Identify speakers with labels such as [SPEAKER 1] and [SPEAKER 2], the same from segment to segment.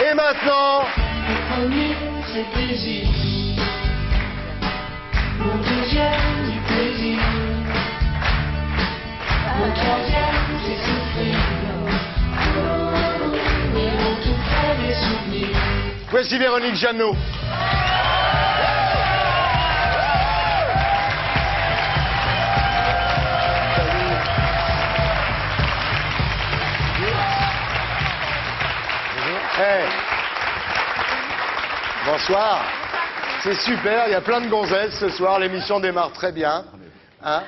[SPEAKER 1] Et maintenant...
[SPEAKER 2] Le premier, c'est plaisir. Mon deuxième, du plaisir. Mon troisième, c'est souffrir. Et on te fait des souvenirs.
[SPEAKER 1] Voici Véronique Jeannot. Hey. Bonsoir. C'est super, il y a plein de gonzesses ce soir, l'émission démarre très bien. Hein?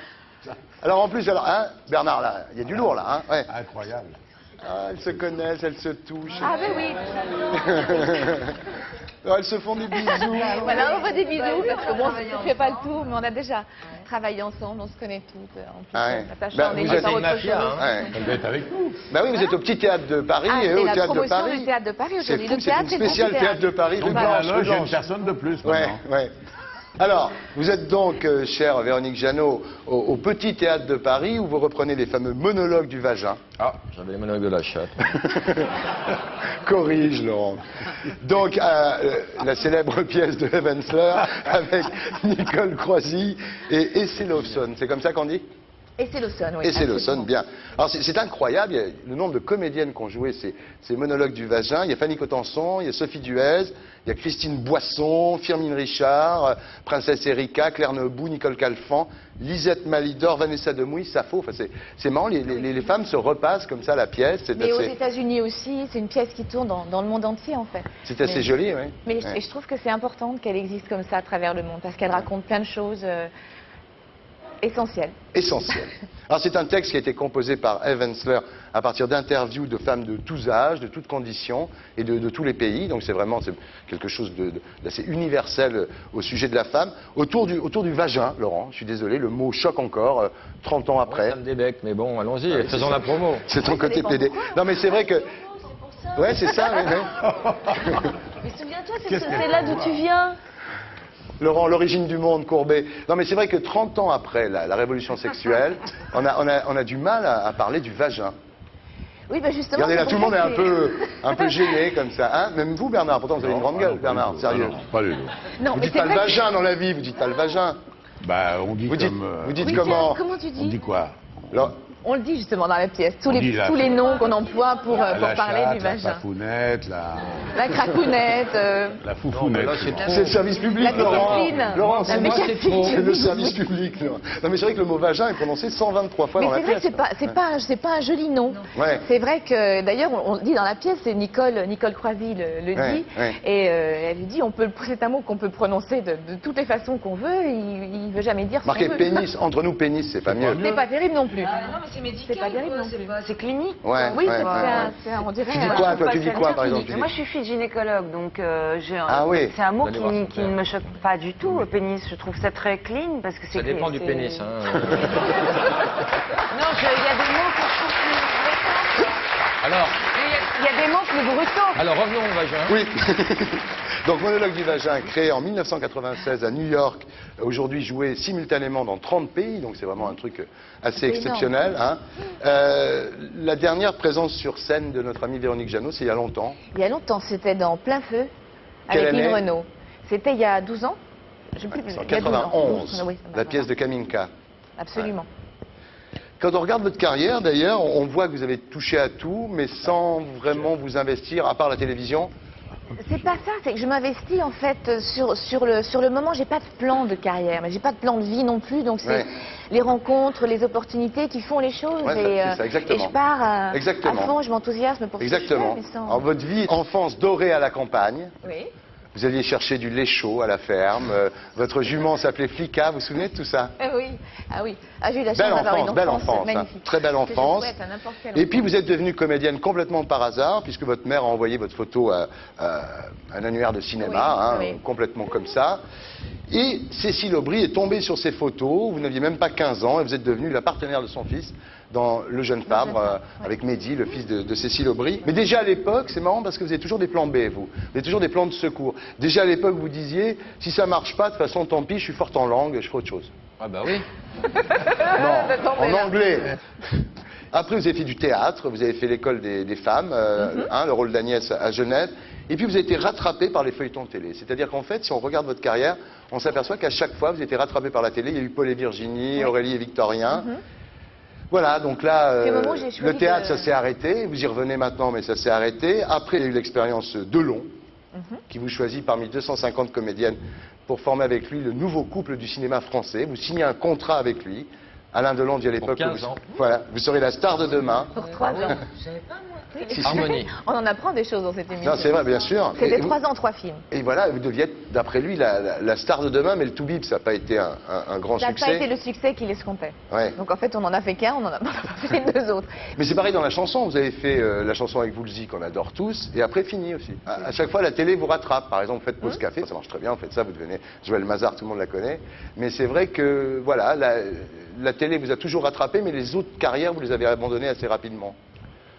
[SPEAKER 1] Alors en plus, hein, Bernard, là, il y a du lourd là. Hein? Ouais.
[SPEAKER 3] Incroyable.
[SPEAKER 1] Ah, elles se connaissent, elles se touchent.
[SPEAKER 4] Ah ben oui.
[SPEAKER 1] Alors, elles se font des bisous.
[SPEAKER 4] Voilà, on fait des bisous parce que bon, on ne fait pas le tour, mais on a déjà travaillé ensemble, on se connaît toutes. En plus,
[SPEAKER 1] Ah ouais.
[SPEAKER 4] Natacha,
[SPEAKER 1] Bah,
[SPEAKER 4] on est
[SPEAKER 1] vous
[SPEAKER 4] liés
[SPEAKER 1] êtes
[SPEAKER 4] par
[SPEAKER 1] une
[SPEAKER 4] autre
[SPEAKER 5] mafia,
[SPEAKER 4] chose.
[SPEAKER 5] hein.
[SPEAKER 1] Ouais.
[SPEAKER 3] Elle doit être avec nous.
[SPEAKER 1] Bah oui, vous êtes au petit théâtre de Paris
[SPEAKER 4] Ah,
[SPEAKER 1] et eux
[SPEAKER 4] c'est
[SPEAKER 1] au
[SPEAKER 4] la
[SPEAKER 1] théâtre de
[SPEAKER 4] promotion
[SPEAKER 1] Paris.
[SPEAKER 4] du théâtre de Paris
[SPEAKER 1] C'est
[SPEAKER 4] aujourd'hui.
[SPEAKER 1] fou,
[SPEAKER 4] Le
[SPEAKER 1] c'est
[SPEAKER 4] théâtre,
[SPEAKER 1] une
[SPEAKER 4] c'est le
[SPEAKER 1] spéciale
[SPEAKER 4] petit
[SPEAKER 1] théâtre de Paris.
[SPEAKER 3] Donc
[SPEAKER 1] Rue
[SPEAKER 3] dans la
[SPEAKER 1] Blanche,
[SPEAKER 3] loge,
[SPEAKER 1] rue
[SPEAKER 3] il y a une
[SPEAKER 1] Blanche.
[SPEAKER 3] personne de plus
[SPEAKER 1] Ouais,
[SPEAKER 3] maintenant.
[SPEAKER 1] ouais. Alors, vous êtes donc, chère Véronique Jeannot, au Petit Théâtre de Paris où vous reprenez les fameux monologues du vagin.
[SPEAKER 5] Ah, j'avais les monologues de la chatte.
[SPEAKER 1] Corrige, Laurent. Donc, la célèbre pièce de Hensler avec Nicole Croisy et Essie Lawson. C'est comme ça qu'on dit?
[SPEAKER 4] Et c'est Lawson, oui.
[SPEAKER 1] Et c'est Lawson,
[SPEAKER 4] absolument.
[SPEAKER 1] bien. Alors c'est incroyable, il y a le nombre de comédiennes qui ont joué ces monologues du vagin. Il y a Fanny Cotenson, il y a Sophie Duez, il y a Christine Boisson, Firmine Richard, Princesse Erika, Claire Nebou, Nicole Calfan, Lisette Malidor, Vanessa Demouy, Sappho. Enfin, c'est marrant, les femmes se repassent comme ça la pièce.
[SPEAKER 4] Mais aux États-Unis aussi, c'est une pièce qui tourne dans le monde entier en fait.
[SPEAKER 1] C'est assez joli, oui.
[SPEAKER 4] Mais
[SPEAKER 1] Ouais.
[SPEAKER 4] je trouve que c'est important qu'elle existe comme ça à travers le monde parce qu'elle raconte plein de choses essentielles.
[SPEAKER 1] Essentiel. Alors c'est un texte qui a été composé par Eve Ensler à partir d'interviews de femmes de tous âges, de toutes conditions et de tous les pays. Donc c'est vraiment quelque chose d'assez universel au sujet de la femme. Autour du vagin, Laurent, je suis désolé, le mot choque encore 30 ans après.
[SPEAKER 5] Ça me débecte, mais bon, allons-y,
[SPEAKER 1] Ouais,
[SPEAKER 5] faisons
[SPEAKER 1] c'est
[SPEAKER 5] la
[SPEAKER 1] ça.
[SPEAKER 5] promo.
[SPEAKER 1] C'est ton côté PD. Non mais c'est vrai que... Ouais, c'est ça. Oui.
[SPEAKER 6] Mais souviens-toi,
[SPEAKER 3] Qu'est-ce
[SPEAKER 6] c'est
[SPEAKER 3] qu'elle
[SPEAKER 6] là
[SPEAKER 3] peut
[SPEAKER 6] d'où
[SPEAKER 3] voir
[SPEAKER 6] tu viens.
[SPEAKER 1] Laurent, l'origine du monde, Courbet. Non, mais c'est vrai que 30 ans après la révolution sexuelle, on a du mal à parler du vagin.
[SPEAKER 4] Oui, ben justement.
[SPEAKER 1] Regardez là,
[SPEAKER 4] c'est
[SPEAKER 1] tout le
[SPEAKER 4] pour
[SPEAKER 1] monde est
[SPEAKER 4] ça
[SPEAKER 1] un peu gêné comme ça. Hein? Même vous, Bernard, pourtant vous avez une grande gueule, Bernard, sérieux.
[SPEAKER 3] Non, pas du tout.
[SPEAKER 4] Non,
[SPEAKER 1] Vous
[SPEAKER 4] mais
[SPEAKER 1] dites
[SPEAKER 4] c'est
[SPEAKER 1] pas le
[SPEAKER 4] vrai que-
[SPEAKER 1] vagin dans la vie, vous dites pas le vagin.
[SPEAKER 3] Bah, on dit
[SPEAKER 1] Vous dites,
[SPEAKER 3] comme...
[SPEAKER 1] vous dites
[SPEAKER 4] Oui,
[SPEAKER 1] comment?
[SPEAKER 4] Comment tu
[SPEAKER 3] on
[SPEAKER 4] dis
[SPEAKER 3] dit quoi?
[SPEAKER 1] Alors,
[SPEAKER 4] On le dit justement dans la pièce, tous
[SPEAKER 3] On dit
[SPEAKER 4] tous les noms qu'on emploie pour
[SPEAKER 3] La
[SPEAKER 4] parler
[SPEAKER 3] chatte,
[SPEAKER 4] du
[SPEAKER 3] la
[SPEAKER 4] vagin.
[SPEAKER 3] pafounette,
[SPEAKER 4] La cracounette,
[SPEAKER 3] la foufounette.
[SPEAKER 5] là, c'est trop.
[SPEAKER 1] c'est le service public,
[SPEAKER 4] la
[SPEAKER 1] Laurent.
[SPEAKER 4] bécassine.
[SPEAKER 1] Laurent,
[SPEAKER 4] La
[SPEAKER 1] c'est
[SPEAKER 4] bécassine.
[SPEAKER 1] c'est le service public. Laurent. Non, mais c'est vrai que le mot vagin est prononcé 123 fois
[SPEAKER 4] Mais
[SPEAKER 1] dans la
[SPEAKER 4] c'est vrai que
[SPEAKER 1] pièce.
[SPEAKER 4] c'est pas un joli nom.
[SPEAKER 1] Ouais.
[SPEAKER 4] C'est vrai que d'ailleurs on dit dans la pièce, c'est Nicole Croisy le
[SPEAKER 1] Ouais,
[SPEAKER 4] dit,
[SPEAKER 1] ouais.
[SPEAKER 4] et elle dit c'est un mot qu'on peut prononcer de toutes les façons qu'on veut. Il veut jamais dire ce qu'on
[SPEAKER 1] Marqué
[SPEAKER 4] veut.
[SPEAKER 1] pénis, entre nous pénis, c'est pas mieux.
[SPEAKER 4] C'est pas terrible non plus.
[SPEAKER 6] Non, mais c'est médical.
[SPEAKER 4] C'est pas terrible
[SPEAKER 6] quoi,
[SPEAKER 4] non plus.
[SPEAKER 6] c'est clinique.
[SPEAKER 1] Ouais,
[SPEAKER 4] Oui,
[SPEAKER 1] ouais,
[SPEAKER 4] c'est
[SPEAKER 1] ouais.
[SPEAKER 4] on dirait.
[SPEAKER 1] Tu dis quoi, toi, tu dis quoi, par exemple?
[SPEAKER 6] Moi, je suis fille de gynécologue, donc
[SPEAKER 1] Ah oui.
[SPEAKER 6] c'est un mot
[SPEAKER 5] Vous allez voir,
[SPEAKER 6] qui ne me choque pas du tout. Le pénis, je trouve ça très clean parce que c'est.
[SPEAKER 5] Ça dépend du
[SPEAKER 6] c'est-
[SPEAKER 5] pénis. Hein.
[SPEAKER 6] Non, il y a des mots que je trouve plus.
[SPEAKER 5] Alors,
[SPEAKER 6] Il y a des mots plus brutaux.
[SPEAKER 5] alors revenons au vagin.
[SPEAKER 1] Oui. Donc, Monologue du vagin, créé en 1996 à New York, aujourd'hui joué simultanément dans 30 pays, donc c'est vraiment un truc assez
[SPEAKER 4] C'est
[SPEAKER 1] exceptionnel. Hein. La dernière présence sur scène de notre amie Véronique Jeannot, c'est il y a longtemps.
[SPEAKER 4] Il y a longtemps, c'était dans Plein Feu
[SPEAKER 1] Quelle
[SPEAKER 4] avec Lynn
[SPEAKER 1] année
[SPEAKER 4] Renaud. C'était il y a 12 ans. Je sais plus,
[SPEAKER 1] C'est en
[SPEAKER 4] il y a 12 ans.
[SPEAKER 1] 91,
[SPEAKER 4] Oui,
[SPEAKER 1] la pièce de Kaminka.
[SPEAKER 4] Absolument.
[SPEAKER 1] Quand on regarde votre carrière, d'ailleurs, on voit que vous avez touché à tout, mais sans vraiment vous investir, à part la télévision.
[SPEAKER 4] C'est pas ça, c'est que je m'investis en fait sur le moment. J'ai pas de plan de carrière, mais j'ai pas de plan de vie non plus. Donc c'est
[SPEAKER 1] Ouais.
[SPEAKER 4] les rencontres, les opportunités qui font les choses.
[SPEAKER 1] Ouais, c'est ça, exactement.
[SPEAKER 4] et je pars à
[SPEAKER 1] Exactement.
[SPEAKER 4] fond, je m'enthousiasme pour
[SPEAKER 1] Exactement.
[SPEAKER 4] ce que je fais, mais sans-
[SPEAKER 1] Alors, votre vie, enfance dorée à la campagne.
[SPEAKER 4] Oui.
[SPEAKER 1] Vous alliez chercher du lait chaud à la ferme. Votre jument s'appelait Flicka. Vous vous souvenez de tout ça?
[SPEAKER 4] Oui. Ah oui. Ah, j'ai eu la chance
[SPEAKER 1] Belle
[SPEAKER 4] d'avoir une
[SPEAKER 1] enfance, belle
[SPEAKER 4] enfance
[SPEAKER 1] enfance, hein.
[SPEAKER 4] magnifique.
[SPEAKER 1] Très belle
[SPEAKER 4] Que je
[SPEAKER 1] enfance.
[SPEAKER 4] souhaite à n'importe quel
[SPEAKER 1] Et puis
[SPEAKER 4] enfant.
[SPEAKER 1] vous êtes devenue comédienne complètement par hasard, puisque votre mère a envoyé votre photo à un annuaire de cinéma,
[SPEAKER 4] Oui,
[SPEAKER 1] hein,
[SPEAKER 4] oui.
[SPEAKER 1] complètement comme ça. Et Cécile Aubry est tombée sur ces photos, vous n'aviez même pas 15 ans, et vous êtes devenue la partenaire de son fils dans Le Jeune Fabre,
[SPEAKER 4] Fabre, ouais.
[SPEAKER 1] avec Mehdi, le fils de Cécile Aubry. Mais déjà à l'époque, c'est marrant parce que vous avez toujours des plans B, vous. Vous avez toujours des plans de secours. Déjà à l'époque, vous disiez, si ça marche pas, de toute façon, tant pis, je suis forte en langue, je ferai autre chose.
[SPEAKER 5] Ah bah oui.
[SPEAKER 1] Non, en anglais. Après, vous avez fait du théâtre, vous avez fait l'école des femmes, hein, le rôle d'Agnès à Genève. Et puis, vous avez été rattrapé par les feuilletons télé. C'est-à-dire qu'en fait, si on regarde votre carrière, on s'aperçoit qu'à chaque fois, vous avez été rattrapé par la télé. Il y a eu Paul et Virginie, Aurélie et Victorien. Voilà, donc là,
[SPEAKER 4] C'est le moment où j'ai choisi
[SPEAKER 1] le théâtre,
[SPEAKER 4] de-
[SPEAKER 1] ça s'est arrêté. Vous y revenez maintenant, mais ça s'est arrêté. Après, il y a eu l'expérience Delon, qui vous choisit parmi 250 comédiennes pour former avec lui le nouveau couple du cinéma français. Vous signez un contrat avec lui. Alain Delon dit à l'époque que
[SPEAKER 5] 15 ans.
[SPEAKER 1] voilà, vous serez la star de demain.
[SPEAKER 4] Pour 3 ans.
[SPEAKER 5] Harmonie.
[SPEAKER 4] On en apprend des choses dans cette émission.
[SPEAKER 1] Non, c'est vrai, bien sûr.
[SPEAKER 4] C'était
[SPEAKER 1] Et vous-
[SPEAKER 4] 3 ans, 3 films.
[SPEAKER 1] Et voilà, vous deviez être, d'après lui, la star de demain, mais le Toubib, ça n'a pas été un grand
[SPEAKER 4] Ça n'a
[SPEAKER 1] succès.
[SPEAKER 4] pas été le succès qu'il escomptait.
[SPEAKER 1] Ouais.
[SPEAKER 4] Donc en fait, on en a fait qu'un, on en a pas fait 2 autres.
[SPEAKER 1] Mais c'est pareil dans la chanson, vous avez fait la chanson avec Woolsey qu'on adore tous, et après fini aussi. À chaque fois, la télé vous rattrape. Par exemple, vous faites Pause Café, ça marche très bien, vous faites ça, vous devenez Joël Mazar, tout le monde la connaît. Mais c'est vrai que, voilà, la télé vous a toujours rattrapé, mais les autres carrières, vous les avez abandonnées assez rapidement.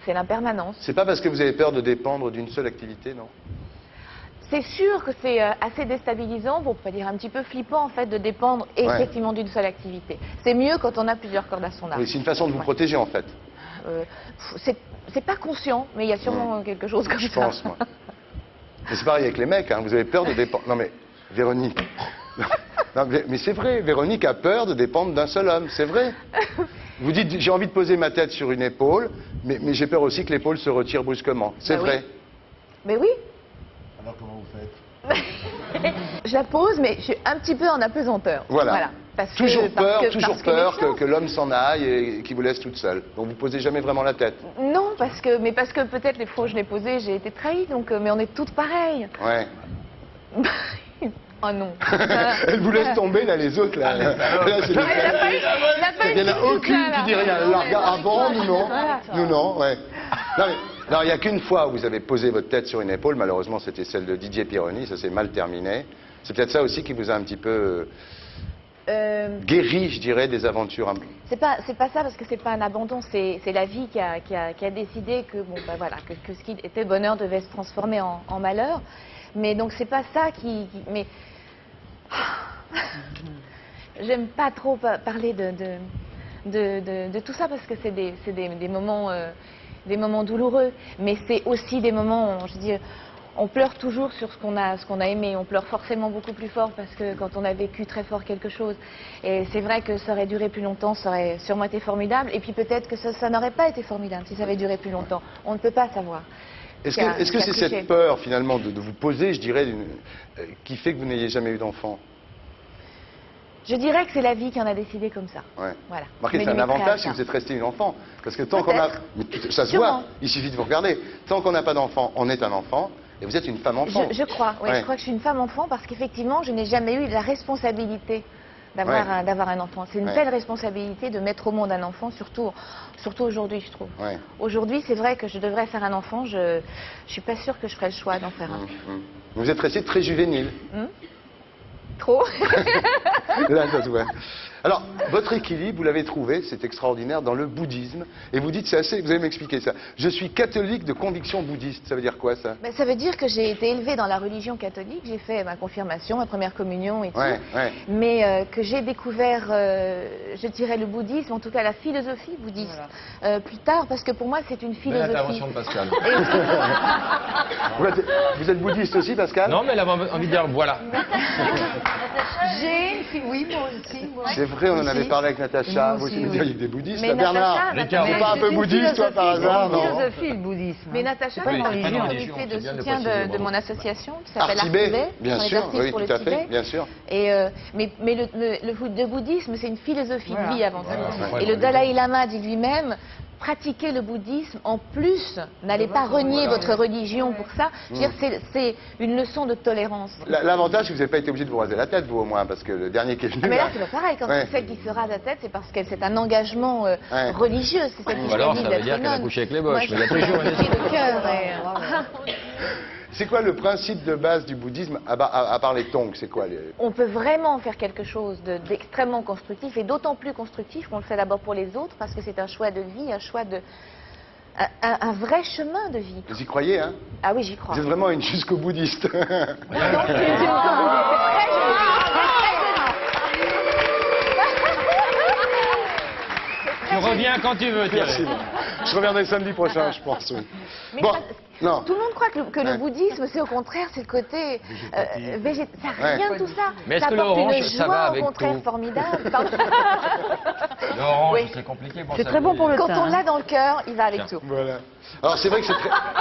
[SPEAKER 4] C'est l'impermanence.
[SPEAKER 1] C'est pas parce que vous avez peur de dépendre d'une seule activité, non?
[SPEAKER 4] C'est sûr que c'est assez déstabilisant, pour pas dire un petit peu flippant en fait, de dépendre effectivement d'une seule activité. C'est mieux quand on a plusieurs cordes à son arc.
[SPEAKER 1] Oui, c'est une façon de vous
[SPEAKER 4] Ouais.
[SPEAKER 1] protéger, en fait.
[SPEAKER 4] C'est pas conscient, mais il y a sûrement quelque chose comme
[SPEAKER 1] Je
[SPEAKER 4] ça.
[SPEAKER 1] pense, moi. Mais c'est pareil avec les mecs, hein, vous avez peur de dépendre. Non mais, Véronique. Non, mais c'est vrai, Véronique a peur de dépendre d'un seul homme, c'est vrai. Vous dites, j'ai envie de poser ma tête sur une épaule, mais j'ai peur aussi que l'épaule se retire brusquement. C'est
[SPEAKER 4] Bah
[SPEAKER 1] vrai.
[SPEAKER 4] Mais oui,
[SPEAKER 3] Alors comment vous faites?
[SPEAKER 4] je la pose, mais je suis un petit peu en apesanteur.
[SPEAKER 1] Voilà.
[SPEAKER 4] Parce
[SPEAKER 1] Toujours peur
[SPEAKER 4] méfiant.
[SPEAKER 1] que l'homme s'en aille et qu'il vous laisse toute seule. Donc vous posez jamais vraiment la tête.
[SPEAKER 4] Non, parce que peut-être les fois où je l'ai posé, j'ai été trahie, donc, mais on est toutes pareilles.
[SPEAKER 1] Ouais.
[SPEAKER 4] Oh non.
[SPEAKER 1] Elle vous laisse tomber là, les autres là. Là, c'est
[SPEAKER 4] Il
[SPEAKER 1] Il n'y en a aucune qui dit rien. Elle la regarde. Ah bon, nous non.
[SPEAKER 4] Voilà.
[SPEAKER 1] Nous non, ouais. Non, mais, non, il n'y a qu'une fois où vous avez posé votre tête sur une épaule. Malheureusement, c'était celle de Didier Pironi. Ça s'est mal terminé. C'est peut-être ça aussi qui vous a un petit peu guéri, je dirais, des aventures.
[SPEAKER 4] C'est pas ça parce que c'est pas un abandon, c'est la vie qui a décidé que bon bah voilà que ce qui était bonheur devait se transformer en malheur. Mais donc c'est pas ça mais j'aime pas trop parler de tout ça parce que c'est des moments douloureux, mais c'est aussi des moments où, je veux dire, on pleure toujours sur ce qu'on a aimé. On pleure forcément beaucoup plus fort parce que quand on a vécu très fort quelque chose. Et c'est vrai que ça aurait duré plus longtemps, ça aurait sûrement été formidable. Et puis peut-être que ça n'aurait pas été formidable si ça avait duré plus longtemps. On ne peut pas savoir.
[SPEAKER 1] Est-ce que c'est cette peur, finalement, de vous poser, je dirais, qui fait que vous n'ayez jamais eu d'enfant?
[SPEAKER 4] Je dirais que c'est la vie qui en a décidé comme ça.
[SPEAKER 1] Ouais.
[SPEAKER 4] Voilà.
[SPEAKER 1] Remarquez,
[SPEAKER 4] Mais
[SPEAKER 1] c'est un
[SPEAKER 4] limite
[SPEAKER 1] avantage
[SPEAKER 4] à
[SPEAKER 1] si
[SPEAKER 4] ça.
[SPEAKER 1] vous êtes resté une enfant. Parce que tant qu'on a... Mais ça se voit,
[SPEAKER 4] Sûrement.
[SPEAKER 1] il suffit de vous regarder. Tant qu'on n'a pas d'enfant, on est un enfant. Et vous êtes une femme enfant.
[SPEAKER 4] Je crois, oui,
[SPEAKER 1] Ouais.
[SPEAKER 4] je crois que je suis une femme enfant parce qu'effectivement, je n'ai jamais eu la responsabilité d'avoir un enfant. C'est une
[SPEAKER 1] Ouais.
[SPEAKER 4] belle responsabilité de mettre au monde un enfant, surtout aujourd'hui, je trouve.
[SPEAKER 1] Ouais.
[SPEAKER 4] Aujourd'hui, c'est vrai que je devrais faire un enfant. Je suis pas sûre que je ferais le choix d'en faire un.
[SPEAKER 1] Vous êtes resté très juvénile.
[SPEAKER 4] Trop.
[SPEAKER 1] Là, ça se voit. Alors, votre équilibre, vous l'avez trouvé, c'est extraordinaire, dans le bouddhisme. Et vous dites, c'est assez, vous allez m'expliquer ça. Je suis catholique de conviction bouddhiste. Ça veut dire quoi, ça?
[SPEAKER 4] Ben, ça veut dire que j'ai été élevée dans la religion catholique. J'ai fait ma confirmation, ma première communion et tout.
[SPEAKER 1] Ouais, ouais.
[SPEAKER 4] Mais que j'ai découvert, je dirais, le bouddhisme, en tout cas la philosophie bouddhiste, plus tard, parce que pour moi, c'est une
[SPEAKER 5] Belle
[SPEAKER 4] philosophie.
[SPEAKER 5] intervention de Pascal.
[SPEAKER 1] Vous êtes bouddhiste aussi, Pascal?
[SPEAKER 5] Non, mais elle avait envie de dire voilà.
[SPEAKER 7] Oui, moi aussi. Moi.
[SPEAKER 1] C'est vrai, on en avait
[SPEAKER 7] Aussi.
[SPEAKER 1] parlé avec Natacha.
[SPEAKER 7] Moi
[SPEAKER 1] Vous
[SPEAKER 7] aussi,
[SPEAKER 1] aussi, me
[SPEAKER 7] oui.
[SPEAKER 1] dire, il y a des bouddhistes.
[SPEAKER 4] Mais
[SPEAKER 1] là, Bernard,
[SPEAKER 4] Natacha,
[SPEAKER 5] Ricard,
[SPEAKER 1] t'es pas un peu bouddhiste, toi, par hasard,
[SPEAKER 7] C'est une
[SPEAKER 1] non?
[SPEAKER 7] philosophie, le bouddhisme.
[SPEAKER 4] Mais Natacha,
[SPEAKER 7] C'est pas
[SPEAKER 4] c'est
[SPEAKER 7] une
[SPEAKER 4] la
[SPEAKER 7] religion.
[SPEAKER 5] religion,
[SPEAKER 4] comité
[SPEAKER 5] c'est
[SPEAKER 4] de
[SPEAKER 5] bien de le
[SPEAKER 4] soutien
[SPEAKER 5] préciser,
[SPEAKER 4] de
[SPEAKER 5] bravo.
[SPEAKER 4] mon association qui s'appelle
[SPEAKER 1] Artibet,
[SPEAKER 4] Artibet,
[SPEAKER 1] bien
[SPEAKER 4] sur les
[SPEAKER 1] sûr,
[SPEAKER 4] artistes
[SPEAKER 1] oui,
[SPEAKER 4] pour
[SPEAKER 1] tout
[SPEAKER 4] le
[SPEAKER 1] à fait,
[SPEAKER 4] Tibet.
[SPEAKER 1] bien sûr.
[SPEAKER 4] Et, mais le bouddhisme, c'est une philosophie
[SPEAKER 7] Voilà.
[SPEAKER 4] de vie avant tout.
[SPEAKER 5] Voilà.
[SPEAKER 4] Et le Dalai Lama dit lui-même, pratiquer le bouddhisme, en plus, n'allez pas renier votre religion pour ça. Je veux dire, c'est une leçon de tolérance.
[SPEAKER 1] L'avantage, c'est que vous n'avez pas été obligé de vous raser la tête, vous, au moins, parce que le dernier qui est venu...
[SPEAKER 4] Ah, mais là,
[SPEAKER 1] là-
[SPEAKER 4] c'est pas pareil. Quand
[SPEAKER 1] Ouais.
[SPEAKER 4] c'est celle qui se rase la tête, c'est parce que c'est un engagement
[SPEAKER 1] Ouais.
[SPEAKER 4] religieux. C'est celle qui
[SPEAKER 5] Ou alors,
[SPEAKER 4] choisit
[SPEAKER 5] ça veut
[SPEAKER 4] d'être
[SPEAKER 5] dire qu'elle a
[SPEAKER 4] nonne.
[SPEAKER 5] couché avec les
[SPEAKER 4] Moi,
[SPEAKER 5] boches. Mais il y a
[SPEAKER 4] je-
[SPEAKER 5] toujours une
[SPEAKER 4] j'ai de cœur. et-
[SPEAKER 1] C'est quoi le principe de base du bouddhisme, à part les tongs? C'est quoi les...
[SPEAKER 4] On peut vraiment faire quelque chose d'extrêmement constructif, et d'autant plus constructif qu'on le fait d'abord pour les autres, parce que c'est un choix de vie, un choix de... un vrai chemin de vie.
[SPEAKER 1] Vous y croyez, hein?
[SPEAKER 4] Ah oui, j'y crois.
[SPEAKER 1] Vous êtes vraiment une jusqu'au boudiste.
[SPEAKER 4] Non, c'est très joli.
[SPEAKER 5] Tu Reviens quand tu veux,
[SPEAKER 1] Merci.
[SPEAKER 5] Thierry.
[SPEAKER 1] Je reviendrai samedi prochain, je pense, oui.
[SPEAKER 4] Mais
[SPEAKER 1] Bon,
[SPEAKER 4] ça-
[SPEAKER 1] non.
[SPEAKER 4] Tout le monde croit que le
[SPEAKER 1] Ouais.
[SPEAKER 4] bouddhisme, c'est au contraire, c'est le côté végétal. Ça n'a
[SPEAKER 1] Ouais.
[SPEAKER 4] rien de tout ça.
[SPEAKER 5] Mais est-ce
[SPEAKER 4] ça
[SPEAKER 5] que
[SPEAKER 4] apporte
[SPEAKER 5] l'orange,
[SPEAKER 4] une
[SPEAKER 5] ça
[SPEAKER 4] joie,
[SPEAKER 5] va avec
[SPEAKER 4] au contraire,
[SPEAKER 5] tout
[SPEAKER 4] formidable. Pardon.
[SPEAKER 5] L'orange,
[SPEAKER 4] Oui.
[SPEAKER 5] c'est compliqué pour
[SPEAKER 6] C'est très bon pour le
[SPEAKER 4] Quand
[SPEAKER 6] teint.
[SPEAKER 4] on l'a dans le cœur, il va avec
[SPEAKER 5] Tiens.
[SPEAKER 4] tout.
[SPEAKER 1] Voilà. Alors c'est vrai que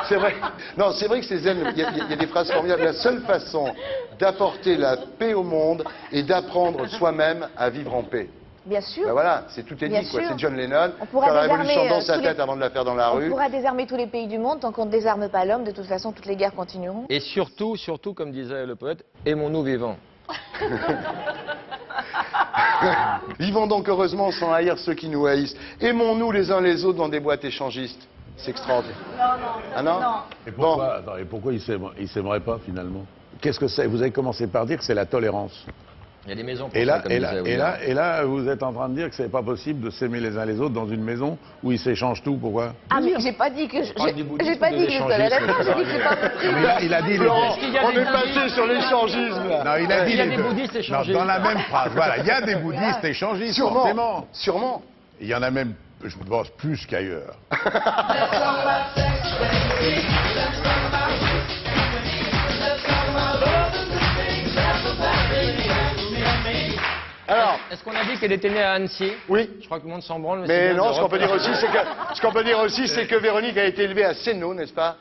[SPEAKER 1] c'est vrai. Non, c'est vrai que ces zen, il y a des phrases formidables. La seule façon d'apporter la paix au monde est d'apprendre soi-même à vivre en paix.
[SPEAKER 4] Bien sûr.
[SPEAKER 1] Ben voilà, c'est tout est
[SPEAKER 4] Bien
[SPEAKER 1] dit quoi.
[SPEAKER 4] sûr.
[SPEAKER 1] C'est John Lennon.
[SPEAKER 4] On pourra
[SPEAKER 1] Faire la révolution
[SPEAKER 4] désarmer,
[SPEAKER 1] dans sa
[SPEAKER 4] tous les-
[SPEAKER 1] tête avant de la faire dans la
[SPEAKER 4] On
[SPEAKER 1] rue.
[SPEAKER 4] pourra désarmer tous les pays du monde tant qu'on ne désarme pas l'homme. De toute façon, toutes les guerres continueront.
[SPEAKER 5] Et surtout, surtout, comme disait le poète, aimons-nous vivants.
[SPEAKER 1] Vivons donc heureusement sans haïr ceux qui nous haïssent. Aimons-nous les uns les autres dans des boîtes échangistes. C'est extraordinaire. Ah non.
[SPEAKER 3] Et pourquoi, attends, et pourquoi ils s'aimeraient pas finalement? Qu'est-ce que c'est? Vous avez commencé par dire que c'est la tolérance.
[SPEAKER 5] Il y a des maisons pour
[SPEAKER 3] Et
[SPEAKER 5] ça,
[SPEAKER 3] là,
[SPEAKER 5] comme
[SPEAKER 3] et,
[SPEAKER 5] disait
[SPEAKER 3] là, et,
[SPEAKER 5] William.
[SPEAKER 3] là, et là, vous êtes en train de dire que c'est pas possible de s'aimer les uns les autres dans une maison où ils s'échangent tout. Pourquoi?
[SPEAKER 4] Ah mais j'ai pas dit que
[SPEAKER 5] parle du bouddhisme
[SPEAKER 4] j'ai pas
[SPEAKER 5] ou de
[SPEAKER 4] dit que je
[SPEAKER 5] l'échangisme,
[SPEAKER 4] tolérais. J'ai dit que c'est pas possible.
[SPEAKER 3] Mais il a dit les
[SPEAKER 1] Florent,
[SPEAKER 5] qu'il y a
[SPEAKER 1] on
[SPEAKER 5] des
[SPEAKER 1] est passé
[SPEAKER 5] bouddhistes
[SPEAKER 1] sur l'échangisme là.
[SPEAKER 3] Non, il a dit
[SPEAKER 5] Il y a
[SPEAKER 3] les
[SPEAKER 5] des
[SPEAKER 3] deux.
[SPEAKER 5] bouddhistes
[SPEAKER 3] Non,
[SPEAKER 5] échangistes.
[SPEAKER 3] dans la même phrase. Voilà, il y a des bouddhistes échangistes,
[SPEAKER 1] Sûrement.
[SPEAKER 3] forcément.
[SPEAKER 1] Sûrement.
[SPEAKER 3] Il y en a même, je pense, plus qu'ailleurs.
[SPEAKER 1] Alors,
[SPEAKER 5] Est-ce qu'on a dit qu'elle était née à Annecy?
[SPEAKER 1] oui.
[SPEAKER 5] Je crois que le monde s'en branle.
[SPEAKER 1] Mais
[SPEAKER 5] c'est bien
[SPEAKER 1] non,
[SPEAKER 5] de
[SPEAKER 1] ce qu'on peut dire
[SPEAKER 5] refaire.
[SPEAKER 1] aussi, c'est que Véronique a été élevée à Sénaux, n'est-ce pas?